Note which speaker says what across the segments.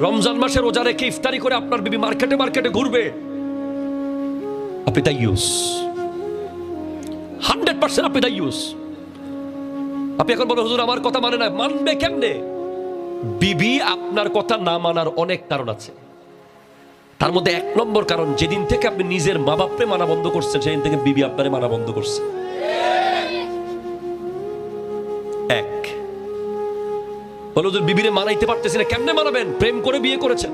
Speaker 1: রমজান মাসে রোজা রেখে ইফতারি করে আপনার বিবি মার্কেটে মার্কেটে ঘুরবে, আপনি দায়ুস, 100% আপনি দায়ুস। আপনি এখন বলেন হুজুর আমার কথা মানে না, মানবে কেমনে? বিবি আপনার কথা না মানার অনেক কারণ আছে। তার মধ্যে 1 নম্বর কারণ, যেদিন থেকে আপনি নিজের মা বাপকে মানা বন্ধ করছেন সেদিন থেকে বিবি আপনারে মানা বন্ধ করছে। এক বলো হুজুর বিবিরে মানাইতে পারতেছি না, কেমনে মানাবেন? প্রেম করে বিয়ে করেছেন,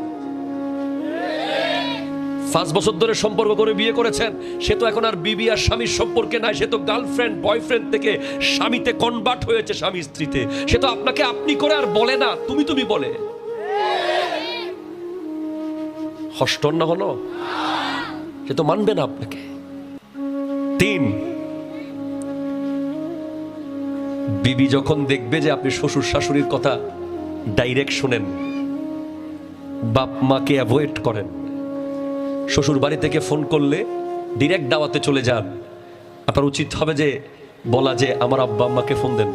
Speaker 1: 5 বছর ধরে সম্পর্ক করে বিয়ে করেছেন, সে তো এখন আর বিবি আর স্বামীর সম্পর্কে নাই, সে তো গার্লফ্রেন্ড বয়ফ্রেন্ড থেকে স্বামীতে কনভার্ট হয়েছে, স্বামী স্ত্রীতে। সে তো আপনাকে আপনি করে আর বলে না, তুমি তুমি বলে। হস্টন না হলো, সে তো মানবে না আপনাকে। 3, বিবি যখন দেখবে যে আপনি শ্বশুর শাশুড়ির কথা ডাইরেক্ট শুনেন, বাপ মাকে অ্যাভয়েড করেন, শ্বশুর বাড়ি থেকে ফোন করলে ডিরেক্ট দাওয়াতে চলে যান, আপনার উচিত হবে যে বলা যে আমার আব্বা আম্মাকে ফোন দেন।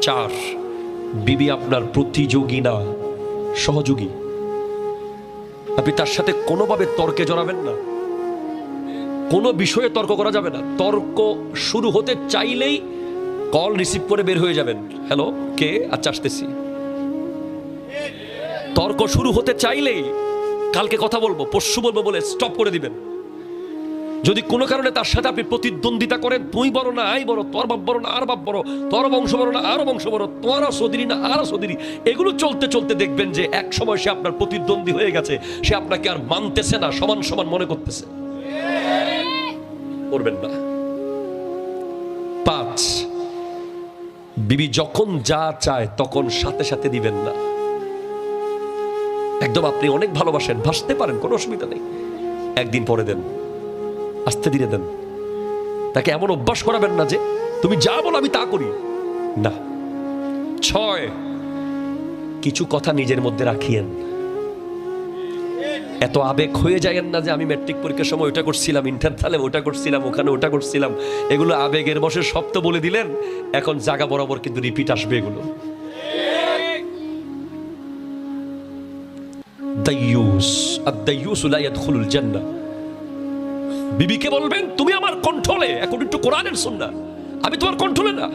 Speaker 1: 4, বিবি আপনার প্রতিযোগী না, সহযোগী। আপনি তার সাথে কোনোভাবে তর্কে জড়াবেন না, কোনো বিষয়ে তর্ক করা যাবে না। তর্ক শুরু হতে চাইলেই কল রিসিভ করে বের হয়ে যাবেন, হ্যালো কে, আচ্ছা আসতেছি। তর্ক শুরু হতে চাইলেই কালকে কথা বলবো, পরশু বলবো বলে স্টপ করে দিবেন। যদি কোনো কারণে তার সাথে আপনি প্রতিদ্বন্দ্বিতা করেন, তুই বড় না আই বড়, তোর বাপ বড় না আর বাপ বড়, তোর বংশ বড় না আর বংশ বড়, তোর সদিরি না আর সদিরি, এগুলো চলতে চলতে দেখবেন যে এক সময় সে আপনার প্রতিদ্বন্দ্বী হয়ে গেছে, সে আপনাকে আর মানতেছে না, সমান সমান মনে করতেছে। করবেন না। 5, বিবি যখন যা চায় তখন সাথে সাথে দিবেন না। একদম আপনি অনেক ভালোবাসেন, ভাসতে পারেন, কোনো অসুবিধা নেই, একদিন পরে দেন, আস্তে ধীরে দেন। তাকে এমন অভ্যাস করাবেন না যে তুমি যা বলো আমি তা করি না। 6, কিছু কথা নিজের মধ্যে রাখিয়েন, এত আবেগ হয়ে যায়েন না যে আমি ম্যাট্রিক পরীক্ষার সময় ওটা করছিলাম, ইন্টারনালে ওটা করছিলাম, ওখানে ওটা করছিলাম, এগুলো আবেগের বশে সব তো বলে দিলেন, এখন জায়গা বরাবর কিন্তু রিপিট আসবে এগুলো। দায়ুস, আদ-দায়ুস লা ইয়াদখুলুল জান্নাহ। বিবিকে বলবেন তুমি আমার কন্ট্রোলে, অ্যাকর্ডিং টু কোরআন এন্ড সুন্নাহ, আমি তোমার কন্ট্রোলে না।